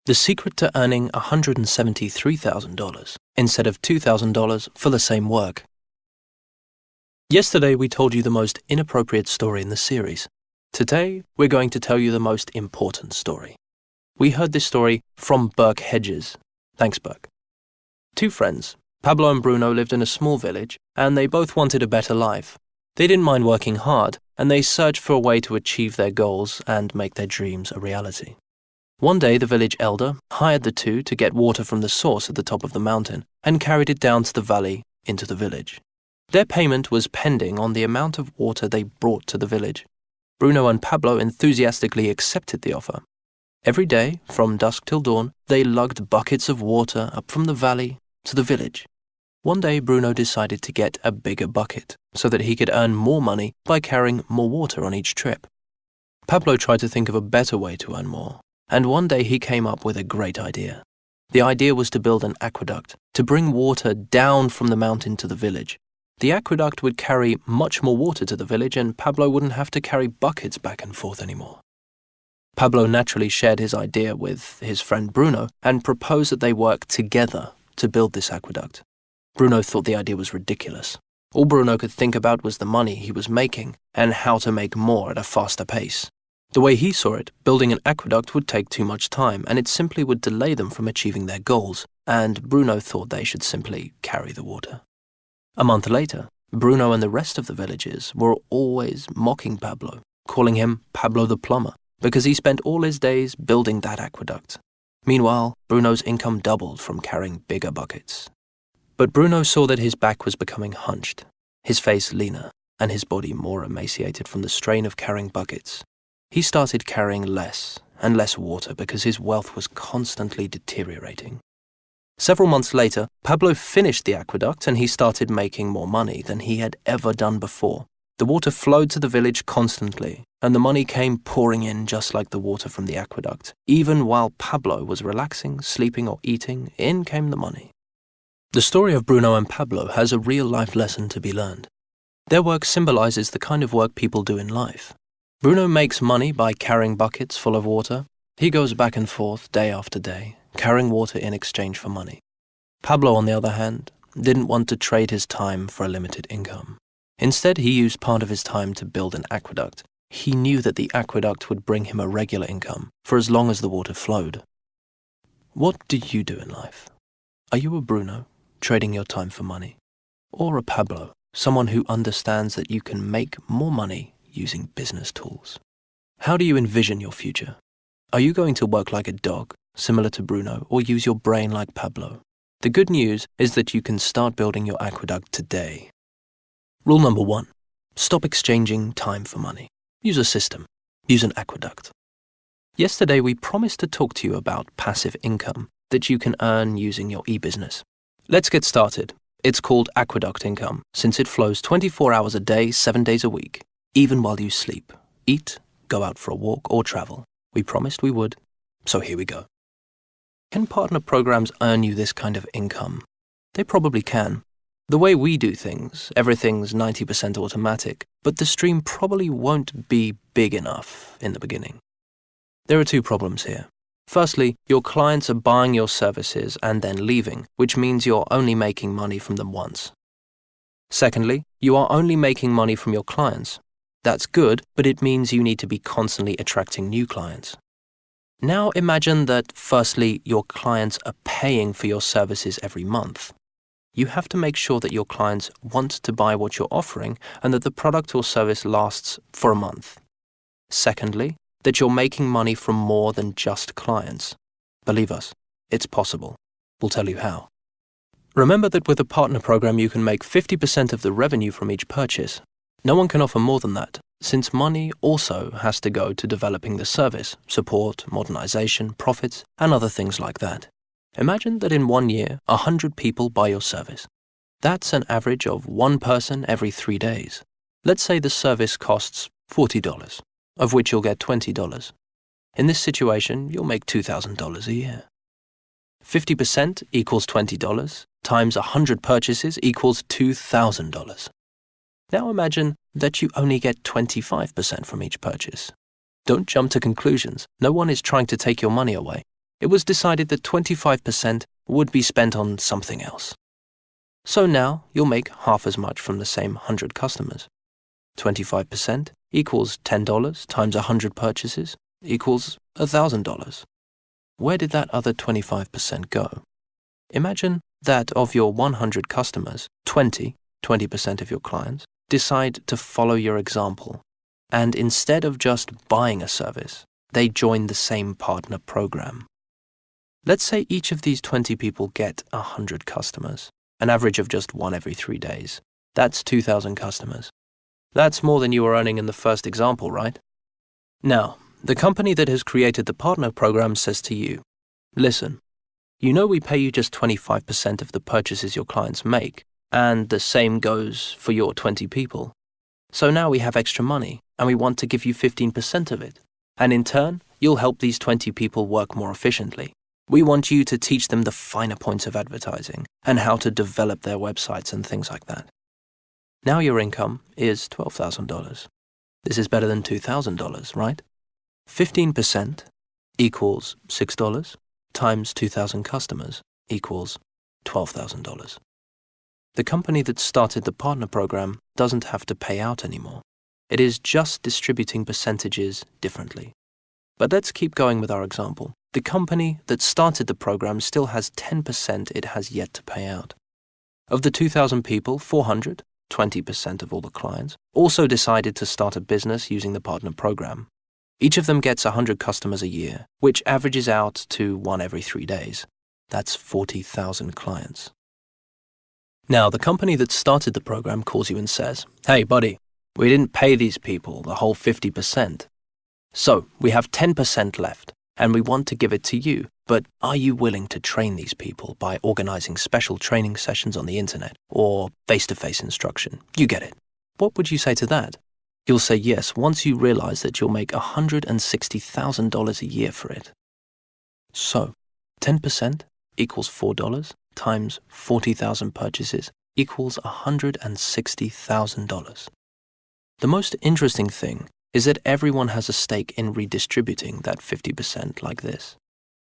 The secret to earning $173,000 instead of $2,000 for the same work. Yesterday we told you the most inappropriate story in the series. Today we're going to tell you the most important story. We heard this story from Burke Hedges. Thanks, Burke. Two friends, Pablo and Bruno, lived in a small village, and they both wanted a better life. They didn't mind working hard, and they searched for a way to achieve their goals and make their dreams a reality. One day the village elder hired the two to get water from the source at the top of the mountain and carried it down to the valley into the village. Their payment was pending on the amount of water they brought to the village. Bruno and Pablo enthusiastically accepted the offer. Every day, from dusk till dawn, they lugged buckets of water up from the valley to the village. One day Bruno decided to get a bigger bucket so that he could earn more money by carrying more water on each trip. Pablo tried to think of a better way to earn more, and one day he came up with a great idea. The idea was to build an aqueduct to bring water down from the mountain to the village. The aqueduct would carry much more water to the village, and Pablo wouldn't have to carry buckets back and forth anymore. Pablo naturally shared his idea with his friend Bruno and proposed that they work together to build this aqueduct. Bruno thought the idea was ridiculous. All Bruno could think about was the money he was making and how to make more at a faster pace. The way he saw it, building an aqueduct would take too much time, and it simply would delay them from achieving their goals, and Bruno thought they should simply carry the water. A month later, Bruno and the rest of the villagers were always mocking Pablo, calling him Pablo the plumber, because he spent all his days building that aqueduct. Meanwhile, Bruno's income doubled from carrying bigger buckets. But Bruno saw that his back was becoming hunched, his face leaner, and his body more emaciated from the strain of carrying buckets. He started carrying less and less water because his wealth was constantly deteriorating. Several months later, Pablo finished the aqueduct and he started making more money than he had ever done before. The water flowed to the village constantly, and the money came pouring in just like the water from the aqueduct. Even while Pablo was relaxing, sleeping, or eating, in came the money. The story of Bruno and Pablo has a real-life lesson to be learned. Their work symbolizes the kind of work people do in life. Bruno makes money by carrying buckets full of water. He goes back and forth day after day, carrying water in exchange for money. Pablo, on the other hand, didn't want to trade his time for a limited income. Instead, he used part of his time to build an aqueduct. He knew that the aqueduct would bring him a regular income for as long as the water flowed. What do you do in life? Are you a Bruno, trading your time for money? Or a Pablo, someone who understands that you can make more money using business tools? How do you envision your future? Are you going to work like a dog, similar to Bruno, or use your brain like Pablo? The good news is that you can start building your aqueduct today. Rule number 1. Stop exchanging time for money. Use a system. Use an aqueduct. Yesterday we promised to talk to you about passive income that you can earn using your e-business. Let's get started. It's called aqueduct income since it flows 24 hours a day, 7 days a week. Even while you sleep, eat, go out for a walk, or travel. We promised we would, so here we go. Can partner programs earn you this kind of income? They probably can. The way we do things, everything's 90% automatic, but the stream probably won't be big enough in the beginning. There are two problems here. Firstly, your clients are buying your services and then leaving, which means you're only making money from them once. Secondly, you are only making money from your clients. That's good, but it means you need to be constantly attracting new clients. Now imagine that, firstly, your clients are paying for your services every month. You have to make sure that your clients want to buy what you're offering and that the product or service lasts for a month. Secondly, that you're making money from more than just clients. Believe us, it's possible. We'll tell you how. Remember that with a partner program you can make 50% of the revenue from each purchase. No one can offer more than that, since money also has to go to developing the service, support, modernization, profits, and other things like that. Imagine that in 1 year, 100 people buy your service. That's an average of 1 person every 3 days. Let's say the service costs $40, of which you'll get $20. In this situation, you'll make $2,000 a year. 50% equals $20, times 100 purchases equals $2,000. Now imagine that you only get 25% from each purchase. Don't jump to conclusions. No one is trying to take your money away. it was decided that 25% would be spent on something else. So now you'll make half as much from the same 100 customers. 25% equals $10 times 100 purchases equals $1,000. Where did that other 25% go? Imagine that of your 100 customers, 20% of your clients, decide to follow your example, and instead of just buying a service, they join the same partner program. Let's say each of these 20 people get 100 customers, an average of just one every 3 days. That's 2,000 customers. That's more than you were earning in the first example, right? Now, the company that has created the partner program says to you, listen, you know we pay you just 25% of the purchases your clients make, and the same goes for your 20 people. So now we have extra money, and we want to give you 15% of it. And in turn, you'll help these 20 people work more efficiently. We want you to teach them the finer points of advertising and how to develop their websites and things like that. Now your income is $12,000. This is better than $2,000, right? 15% equals $6 times 2,000 customers equals $12,000. The company that started the partner program doesn't have to pay out anymore. It is just distributing percentages differently. But let's keep going with our example. The company that started the program still has 10% it has yet to pay out. Of the 2,000 people, 400, 20% of all the clients, also decided to start a business using the partner program. Each of them gets 100 customers a year, which averages out to one every 3 days. That's 40,000 clients. Now, the company that started the program calls you and says, hey, buddy, we didn't pay these people the whole 50%. So we have 10% left, and we want to give it to you. But are you willing to train these people by organizing special training sessions on the internet or face-to-face instruction? You get it. What would you say to that? You'll say yes once you realize that you'll make $160,000 a year for it. So, 10% equals $4 times 40,000 purchases equals $160,000. The most interesting thing is that everyone has a stake in redistributing that 50% like this.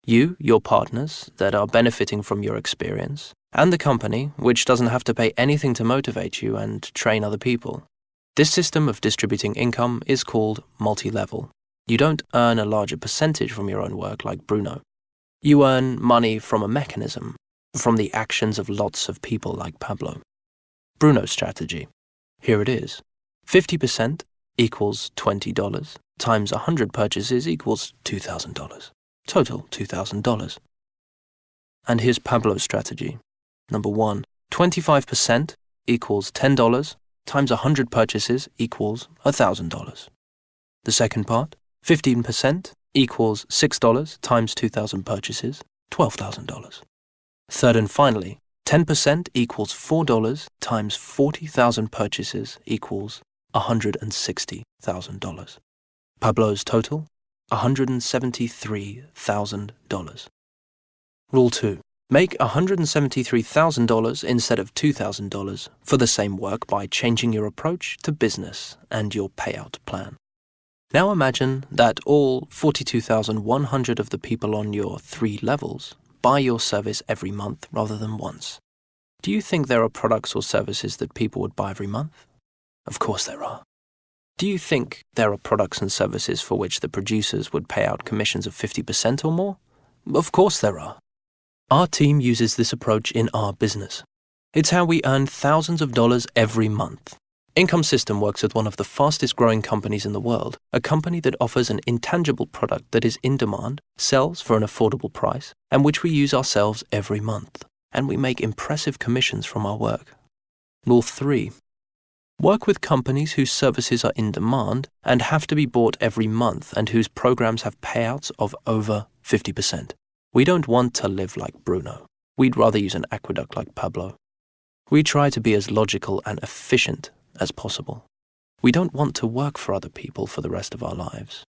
You, your partners that are benefiting from your experience, and the company, which doesn't have to pay anything to motivate you and train other people. This system of distributing income is called multi-level. You don't earn a larger percentage from your own work like Bruno. You earn money from a mechanism, from the actions of lots of people like Pablo. Bruno's strategy. Here it is. 50% equals $20 times 100 purchases equals $2,000. Total $2,000. And here's Pablo's strategy. Number 1, 25% equals $10 times 100 purchases equals $1,000. The second part, 15% equals $6 times 2,000 purchases, $12,000. Third and finally, 10% equals $4 times 40,000 purchases equals $160,000. Pablo's total, $173,000. Rule 2. Make $173,000 instead of $2,000 for the same work by changing your approach to business and your payout plan. Now imagine that all 42,100 of the people on your 3 levels buy your service every month rather than once. Do you think there are products or services that people would buy every month? Of course there are. Do you think there are products and services for which the producers would pay out commissions of 50% or more? Of course there are. Our team uses this approach in our business. It's how we earn thousands of dollars every month. Income System works with one of the fastest growing companies in the world, a company that offers an intangible product that is in demand, sells for an affordable price, and which we use ourselves every month. And we make impressive commissions from our work. Rule 3. Work with companies whose services are in demand and have to be bought every month and whose programs have payouts of over 50%. We don't want to live like Bruno. We'd rather use an aqueduct like Pablo. We try to be as logical and efficient as possible. We don't want to work for other people for the rest of our lives.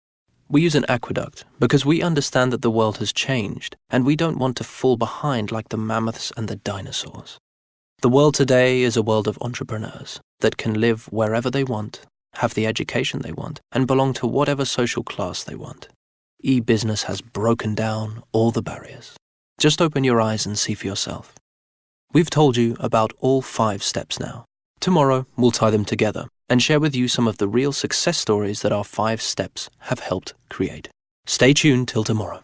We use an aqueduct because we understand that the world has changed and we don't want to fall behind like the mammoths and the dinosaurs. The world today is a world of entrepreneurs that can live wherever they want, have the education they want, and belong to whatever social class they want. e-business has broken down all the barriers. Just open your eyes and see for yourself. We've told you about all 5 steps now. Tomorrow, we'll tie them together and share with you some of the real success stories that our 5 steps have helped create. Stay tuned till tomorrow.